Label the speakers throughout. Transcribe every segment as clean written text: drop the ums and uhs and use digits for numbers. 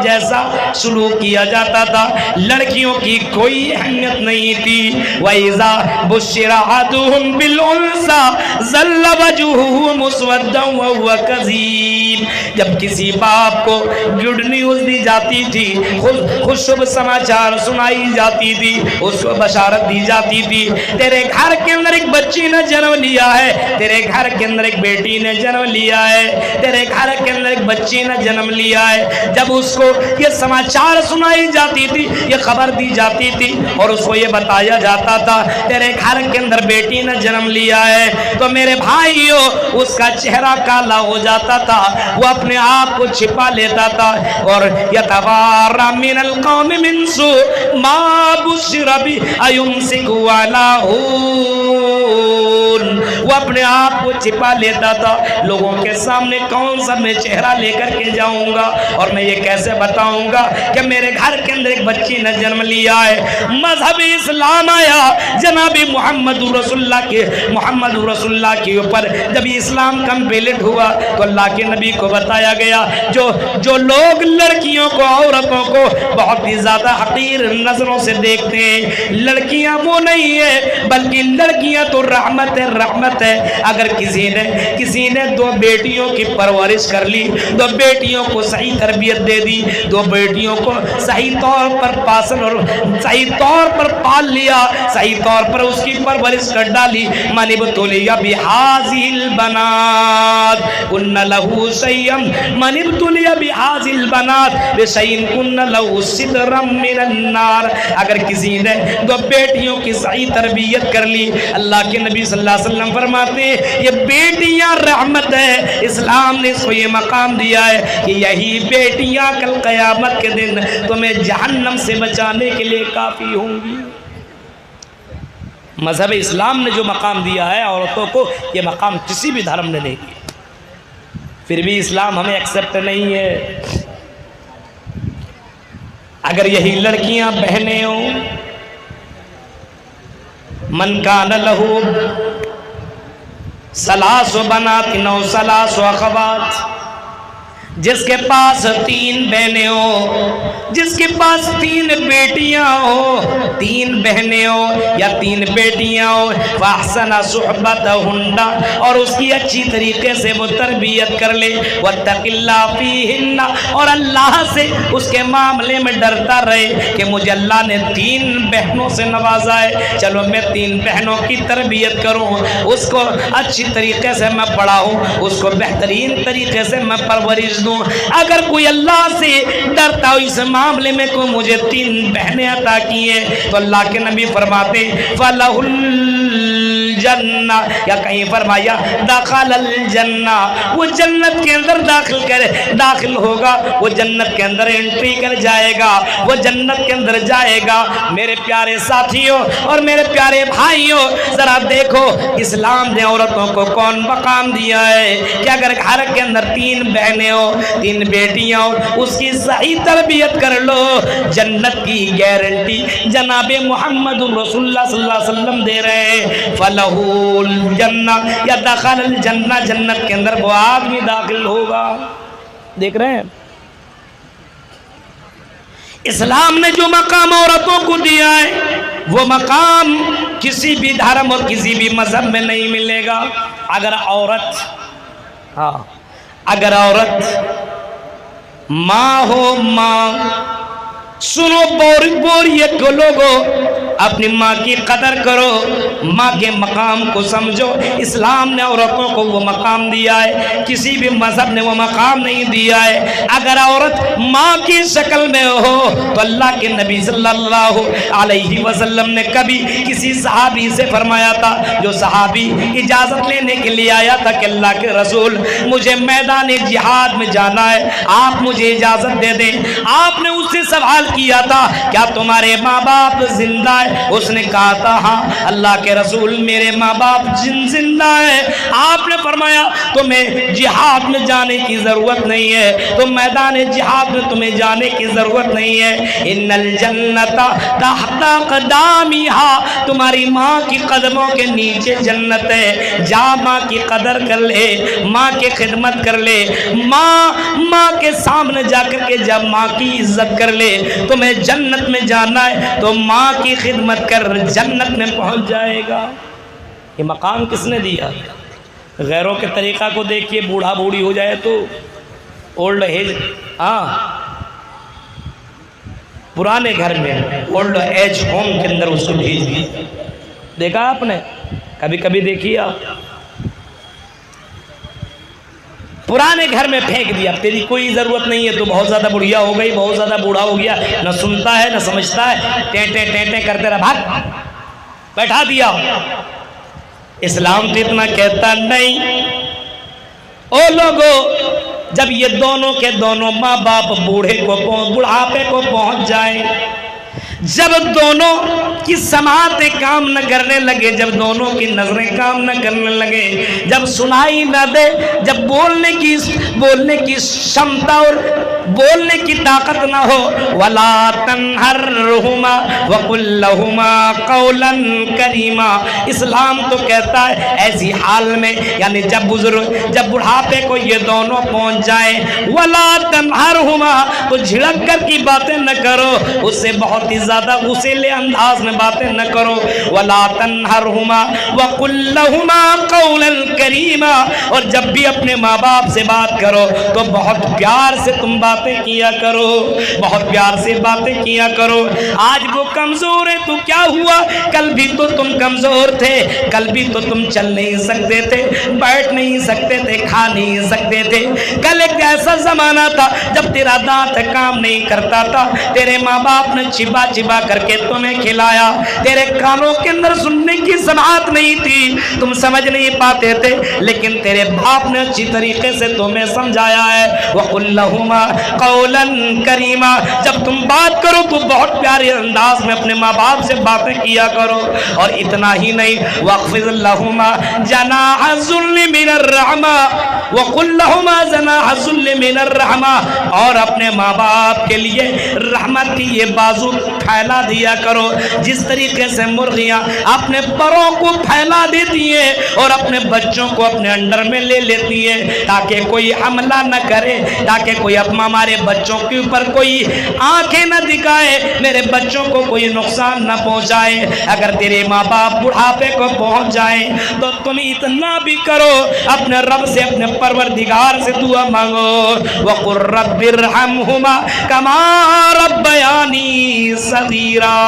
Speaker 1: جیسا سلوک کیا جاتا تھا، لڑکیوں کی کوئی اہمیت نہیں تھی۔ وَإِذَا بُشِّرَ أَحَدُهُم بِالْأُنثَىٰ ظَلَّ وَجْهُهُ مُسْوَدًّا وَهُوَ كَظِيمٌ، جب کسی باپ کو گڈ نیوز دی جاتی تھی، خوشخبر سماچار سنائی جاتی تھی، اس کو بشارت دی جاتی تھی، تیرے گھر کے اندر ایک بچی نے جنم لیا ہے، تیرے گھر کے اندر ایک بیٹی نے جنم لیا ہے، تیرے گھر کے اندر ایک بچی نے جنم لیا ہے، جب اس کو یہ سماچار سنائی جاتی تھی، یہ خبر دی جاتی تھی اور اس کو یہ بتایا جاتا تھا تیرے گھر کے اندر بیٹی نے جنم لیا ہے، تو میرے بھائیوں اس کا چہرہ کالا ہو جاتا تھا، وہ اپنے آپ کو چھپا لیتا تھا، اور یتوارا من القوم من سوء ما بشر بہ ایمسکہ علی ہون، وہ اپنے آپ کو چھپا لیتا تھا، لوگوں کے سامنے کون سا میں چہرہ لے کر کے جاؤں گا اور میں یہ کیسے بتاؤں گا کہ میرے گھر کے اندر ایک بچی نے جنم لیا ہے۔ مذہب اسلام آیا جناب محمد رسول اللہ کے اوپر، جب اسلام کمپلیٹ ہوا تو اللہ کے نبی کو بتایا گیا جو لوگ لڑکیوں کو، عورتوں کو بہت ہی زیادہ حقیر نظروں سے دیکھتے ہیں، لڑکیاں وہ نہیں ہے بلکہ لڑکیاں تو رحمت ہے۔ اگر کسی نے دو بیٹیوں کی پرورش کر لی، دو بیٹیوں کو صحیح تربیت دے دی، دو بیٹیوں کو صحیح طور پر صحیح طور پر پال لیا، صحیح طور پر اس کی پرورش کر ڈالی، من ابتلی بہذہ البنات کن لہ شیئا، من ابتلی بہذہ البنات بشیء کن لہ سترا من النار۔ اگر کسی نے دو بیٹیوں کی صحیح تربیت کر لی، اللہ کے نبی صلی اللہ علیہ وسلم فرماتے ہیں یہ بیٹیاں رحمت ہے، اسلام نے اس کو یہ مقام دیا ہے کہ یہی بیٹیاں کل قیامت کے دن تمہیں جہنم سے بچانے کے لیے کافی ہوں گی۔ مذہب اسلام نے جو مقام دیا ہے عورتوں کو، یہ مقام کسی بھی دھرم نے نہیں دیا، پھر بھی اسلام ہمیں ایکسپٹ نہیں ہے۔ اگر یہی لڑکیاں بہنیں ہوں، من کان لہ ثلاث بنات او ثلاث اخوات، جس کے پاس 3 بہنیں ہوں، جس کے پاس 3 بیٹیاں ہوں، 3 بہنیں ہوں یا 3 بیٹیاں ہوں، فاحسن صحبتہن، اور اس کی اچھی طریقے سے وہ تربیت کر لے، واتق اللہ فیہن، اور اللہ سے اس کے معاملے میں ڈرتا رہے کہ مجھے اللہ نے 3 بہنوں سے نوازا ہے، چلو میں 3 بہنوں کی تربیت کروں، اس کو اچھی طریقے سے میں پڑھاؤں، اس کو بہترین طریقے سے میں پرورش دوں۔ اگر کوئی اللہ سے ڈرتا ہو اس معاملے میں کوئی مجھے 3 بہنیں عطا کی ہیں، تو اللہ کے نبی فرماتے فَلَهُ الجنہ، یا کہیں فرمایا دخل الجنہ، وہ جنت کے اندر داخل ہوگا، وہ جنت کے اندر انٹری کر جائے گا، وہ جنت کے اندر جائے گا۔ میرے پیارے ساتھیوں اور میرے پیارے بھائیوں، ذرا دیکھو اسلام نے عورتوں کو کون مقام دیا ہے کہ اگر گھر کے اندر 3 بہنیں ہو، 3 بیٹیاں ہو، اس کی صحیح تربیت کر لو، جنت کی گارنٹی جناب محمد رسول اللہ صلی اللہ علیہ وسلم دے رہے ہیں۔ فَلَهُ الجنہ، یا دخل الجنہ، جنت کے اندر وہ آدمی داخل ہوگا۔ دیکھ رہے ہیں اسلام نے جو مقام عورتوں کو دیا ہے، وہ مقام کسی بھی دھرم اور کسی بھی مذہب میں نہیں ملے گا۔ اگر عورت ماں ہو، ماں سنو بوریت کو لوگو، اپنی ماں کی قدر کرو، ماں کے مقام کو سمجھو۔ اسلام نے عورتوں کو وہ مقام دیا ہے، کسی بھی مذہب نے وہ مقام نہیں دیا ہے۔ اگر عورت ماں کی شکل میں ہو تو اللہ کے نبی صلی اللہ علیہ وسلم نے کبھی کسی صحابی سے فرمایا تھا، جو صحابی اجازت لینے کے لیے آیا تھا کہ اللہ کے رسول مجھے میدان جہاد میں جانا ہے، آپ مجھے اجازت دے دیں۔ آپ نے اس سے سوال کیا تھا کیا تمہارے ماں باپ زندہ ہے؟ ہے؟ اس نے کہا تھا ہاں اللہ کے رسول میرے ماں باپ زندہ ہیں۔ آپ نے فرمایا تمہیں جہاد میں جانے کی ضرورت نہیں ہے، تم میدان جہاد میں تمہیں جانے کی ضرورت نہیں ہے۔ ان الجنت تحت اقدامها، تمہاری ماں کی قدموں کے نیچے جنت ہے، جا ماں کی قدر کر لے، ماں کی خدمت کر لے، ماں کے سامنے جا کر کے جب ماں کی عزت کر لے، تمہیں جنت میں جانا ہے تو ماں کی خدمت کر، جنت میں پہنچ جائے گا۔ یہ مقام کس نے دیا؟ غیروں کے طریقہ کو دیکھیے، بوڑھا بوڑھی ہو جائے تو اولڈ ایج، پرانے گھر میں اولڈ ایج ہوم کے اندر اس کو بھیج دیا، دیکھا آپ نے؟ کبھی کبھی دیکھیے آپ، پرانے گھر میں پھینک دیا، تیری کوئی ضرورت نہیں ہے، تو بہت زیادہ بڑھیا ہو گئی، بہت زیادہ بوڑھا ہو گیا، نہ سنتا ہے نہ سمجھتا ہے، ٹینٹیں ٹینٹیں کرتے رہا، بھاگ، بیٹھا دیا۔ اسلام تو اتنا کہتا نہیں۔ او لوگو، جب یہ دونوں کے دونوں ماں باپ بڑھاپے کو پہنچ جائیں، جب دونوں کی سماعتیں کام نہ کرنے لگے، جب دونوں کی نظریں کام نہ کرنے لگے، جب سنائی نہ دے، جب بولنے کی شمتا اور بولنے کی طاقت نہ ہو، وَلَا تَنْهَرْهُمَا وَقُلْ لَهُمَا قَوْلًا كَرِيمًا، اسلام تو کہتا ہے ایسی حال میں، یعنی جب بڑھاپے کو یہ دونوں پہنچ جائیں، وَلَا تَنْهَرْهُمَا، تو جھڑک کر کی باتیں نہ کرو، اس سے بہت ہی زیادہ غصیلے انداز میں باتیں نہ کرو، وَلَا تَنْهَرْهُمَا وَقُلْ لَهُمَا قَوْلًا كَرِيمًا، اور جب بھی اپنے ماں باپ سے بات کرو تو بہت پیار سے تم باتیں کیا کرو، بہت پیار سے باتیں کیا کرو۔ آج وہ کمزور ہے تو کیا ہوا؟ کل بھی تو تم کمزور تھے، کل بھی تو تم چل نہیں سکتے تھے، بیٹھ نہیں سکتے تھے، کھا نہیں سکتے تھے، کل ایک ایسا زمانہ تھا جب تیرا دانت کام نہیں کرتا تھا، تیرے ماں باپ نے چبا چبا کر کے تمہیں کھلایا، تیرے کانوں کے اندر سننے کی سماعت نہیں تھی، تم سمجھ نہیں پاتے تھے، لیکن تیرے باپ نے اچھی طریقے سے تمہیں سمجھایا ہے۔ وَقُلْ لَهُمَا قَوْلًا كَرِيمًا، جب تم بات کرو تو بہت پیارے انداز میں اپنے ماں باپ سے باتیں کیا کرو، اور اتنا ہی نہیں، وَاخْفِضْ لَهُمَا جَنَاحَ الذُّلِّ مِنَ الرَّحْمَةِ وَقُلْ لَهُمَا جَنَاحَ الذُّلِّ مِنَ الرَّحْمَةِ، اور اپنے ماں باپ کے لیے رحمت کی یہ بازو پھیلا دیا کرو، جس طریقے سے مرغیاں اپنے پروں کو پھیلا دیتی ہیں اور اپنے بچوں کو اپنے انڈر میں لے لیتی ہیں تاکہ کوئی حملہ نہ کرے، تاکہ کوئی ہمارے بچوں کے اوپر کوئی آنکھیں نہ دکھائے، میرے بچوں کو کوئی نقصان نہ پہنچائے۔ اگر تیرے ماں باپ بڑھاپے کو پہنچ جائیں تو تم اتنا بھی کرو، اپنے رب سے، اپنے پروردگار سے دعا مانگو، وَقُلْ رَبِّ ارْحَمْهُمَا كَمَا رَبَّيَانِي صَغِيرًا،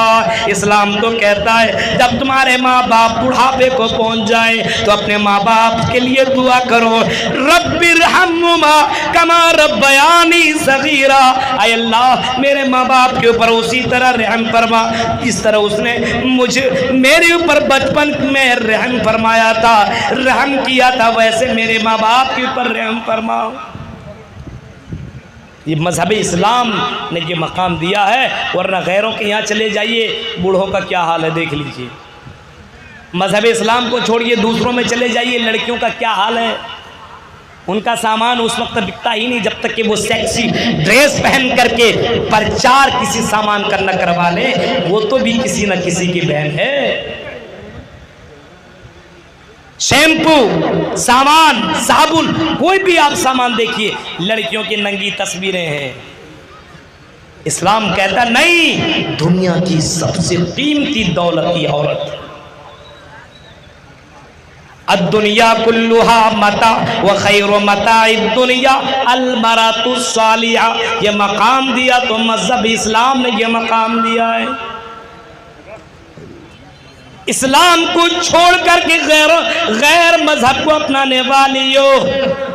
Speaker 1: اسلام تو کہتا ہے جب تمہارے ماں باپ بڑھاپے کو پہنچ جائے تو اپنے ماں باپ کے لیے دعا کرو، رب ارحمہما کما ربیانی صغیرا، اے اللہ میرے ماں باپ کے اوپر اسی طرح رحم فرما اس طرح اس نے میرے اوپر بچپن میں رحم فرمایا تھا، رحم کیا تھا، ویسے میرے ماں باپ کے اوپر رحم فرماؤ۔ یہ مذہب اسلام نے یہ مقام دیا ہے، ورنہ غیروں کے یہاں چلے جائیے، بوڑھوں کا کیا حال ہے دیکھ لیجئے۔ مذہب اسلام کو چھوڑیے، دوسروں میں چلے جائیے، لڑکیوں کا کیا حال ہے، ان کا سامان اس وقت بکتا ہی نہیں جب تک کہ وہ سیکسی ڈریس پہن کر کے پرچار کسی سامان کا نہ کروا لے، وہ تو بھی کسی نہ کسی کی بہن ہے۔ شیمپو، سامان، صابن، کوئی بھی آپ سامان دیکھیے، لڑکیوں کی ننگی تصویریں ہیں۔ اسلام کہتا نہیں، دنیا کی سب سے قیمتی دولت یہ عورت، الدنیا کلھا متاع وخیر متاع الدنیا المرأۃ الصالحہ، یہ مقام دیا تو مذہب اسلام نے یہ مقام دیا ہے۔ اسلام کو چھوڑ کر کے غیر مذہب کو اپنانے والیو،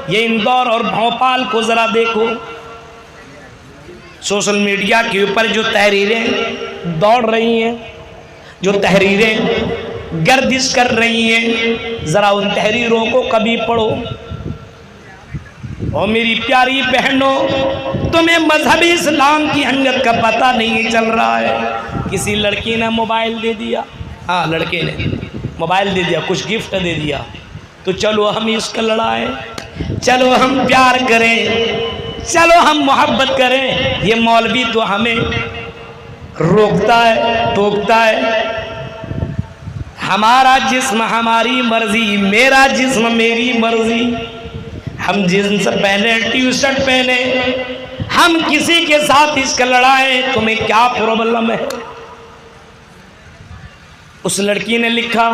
Speaker 1: یہ اندور اور بھوپال کو ذرا دیکھو، سوشل میڈیا کے اوپر جو تحریریں دوڑ رہی ہیں، جو تحریریں گردش کر رہی ہیں، ذرا ان تحریروں کو کبھی پڑھو۔ اور میری پیاری بہنوں، تمہیں مذہب اسلام کی اہمیت کا پتہ نہیں چل رہا ہے۔ کسی لڑکی نے موبائل دے دیا، ہاں لڑکے نے موبائل دے دیا، کچھ گفٹ دے دیا، تو چلو ہم اس کا لڑائیں، چلو ہم پیار کریں، چلو ہم محبت کریں۔ یہ مولوی تو ہمیں روکتا ہے، ٹوکتا ہے۔ ہمارا جسم ہماری مرضی، میرا جسم میری مرضی۔ ہم جنس پہنے، ٹی شرٹ پہنے، ہم کسی کے ساتھ اس کا لڑائیں، تمہیں کیا پرابلم ہے؟ اس لڑکی نے لکھا،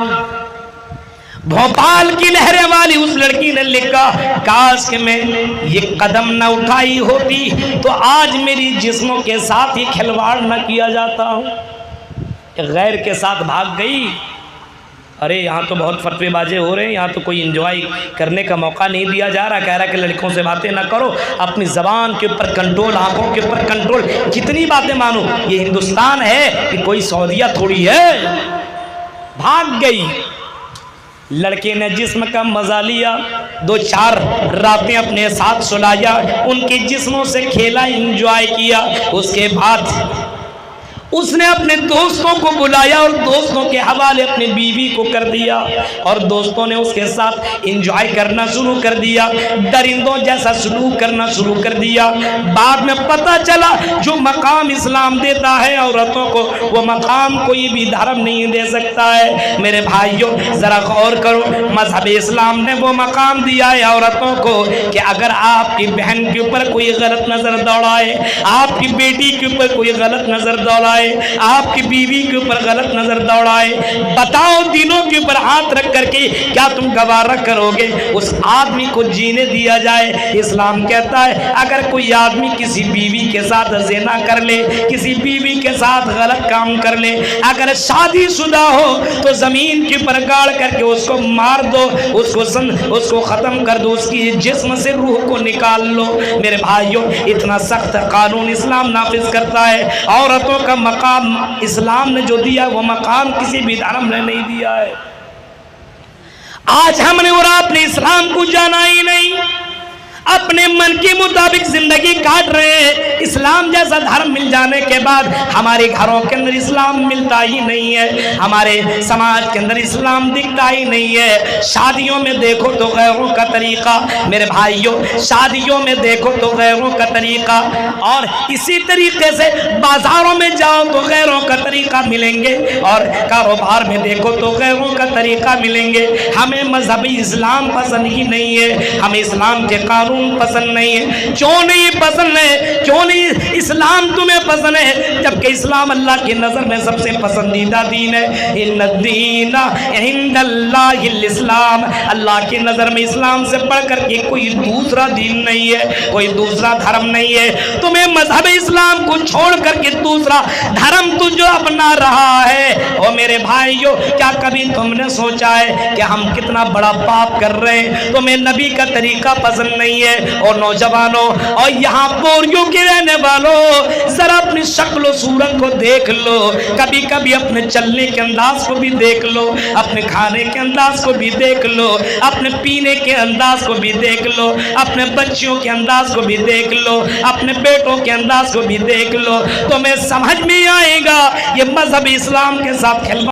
Speaker 1: بھوپال کی لہریں والی اس لڑکی نے لکھا، کاش کہ میں یہ قدم نہ اٹھائی ہوتی تو آج میری جسموں کے ساتھ یہ کھلواڑ نہ کیا جاتا ہوں۔ غیر کے ساتھ بھاگ گئی۔ ارے یہاں تو بہت فتوے بازی ہو رہے ہیں، یہاں تو کوئی انجوائے کرنے کا موقع نہیں دیا جا رہا۔ کہہ رہا کہ لڑکوں سے باتیں نہ کرو، اپنی زبان کے اوپر کنٹرول، آنکھوں کے اوپر کنٹرول، کتنی باتیں مانو، یہ ہندوستان ہے کہ کوئی سعودیہ تھوڑی ہے۔ بھاگ گئی۔ لڑکے نے جسم کا مزہ لیا، 2-4 راتیں اپنے ساتھ سلایا، ان کے جسموں سے کھیلا، انجوائے کیا۔ اس کے بعد اس نے اپنے دوستوں کو بلایا اور دوستوں کے حوالے اپنی بیوی کو کر دیا، اور دوستوں نے اس کے ساتھ انجوائے کرنا شروع کر دیا، درندوں جیسا سلوک کرنا شروع کر دیا۔ بعد میں پتہ چلا جو مقام اسلام دیتا ہے عورتوں کو، وہ مقام کوئی بھی دھرم نہیں دے سکتا ہے۔ میرے بھائیوں ذرا غور کرو، مذہب اسلام نے وہ مقام دیا ہے عورتوں کو کہ اگر آپ کی بہن کے اوپر کوئی غلط نظر دوڑائے، آپ کی بیٹی کے اوپر کوئی غلط نظر دوڑائے، آپ کی بیوی کے اوپر غلط نظر دوڑائے، بتاؤ دینوں کے اوپر ہاتھ رکھ کر کے کیا تم گوارا کرو گے اس آدمی کو جینے دیا جائے؟ اسلام کہتا ہے اگر کوئی آدمی کسی بیوی کے ساتھ زنا کر لے، کسی بیوی کے ساتھ غلط کام کر لے، اگر شادی شدہ ہو تو زمین کے اوپر گاڑ کر کے اس کو مار دو، اس کو ختم کر دو، اس کی جسم سے روح کو نکال لو۔ میرے بھائیوں اتنا سخت قانون اسلام نافذ کرتا ہے۔ عورتوں کا مقام اسلام نے جو دیا وہ مقام کسی بھی دھرم نے نہیں دیا ہے۔ آج ہم نے اور آپ نے اسلام کو جانا ہی نہیں، اپنے من کے مطابق زندگی کاٹ رہے ہیں۔ اسلام جیسا دھرم مل جانے کے بعد ہمارے گھروں کے اندر اسلام ملتا ہی نہیں ہے، ہمارے سماج کے اندر اسلام دکھتا ہی نہیں ہے۔ شادیوں میں دیکھو تو غیروں کا طریقہ، میرے بھائیوں شادیوں میں دیکھو تو غیروں کا طریقہ، اور اسی طریقے سے بازاروں میں جاؤ تو غیروں کا طریقہ ملیں گے، اور کاروبار میں دیکھو تو غیروں کا طریقہ ملیں گے۔ ہمیں مذہبی اسلام پسند ہی نہیں ہے، ہمیں اسلام کے قانون پسند نہیں ہے۔ کیوں نہیں پسند ہے؟ کیوں نہیں اسلام تمہیں پسند ہے جبکہ اسلام اللہ کی نظر میں سب سے پسندیدہ دین ہے؟ ان الدین عند اللہ الاسلام، اللہ کی نظر میں اسلام سے بڑھ کر کے کوئی دوسرا دین نہیں ہے، کوئی دوسرا دھرم نہیں ہے۔ تمہیں مذہب اسلام کو چھوڑ کر کے دوسرا دھرم تو جو اپنا رہا ہے، اور میرے بھائیوں کیا کبھی تم نے سوچا ہے کہ ہم کتنا بڑا پاپ کر رہے ہیں؟ تمہیں نبی کا طریقہ پسند نہیں ہے؟ اور نوجوانوں اور یہاں پوریوں کے رہنے والوں، ذرا اپنی شکل و صورت کو دیکھ لو، کبھی کبھی اپنے چلنے کے انداز کو بھی دیکھ لو، اپنے کھانے کے انداز کو بھی دیکھ لو، اپنے پینے کے انداز کو بھی دیکھ لو، اپنے بچیوں کے انداز کو بھی دیکھ لو، اپنے بیٹوں کے انداز کو بھی دیکھ لو، تمہیں سمجھ میں آئے گا یہ مذہب اسلام کے ساتھ کھلواڑ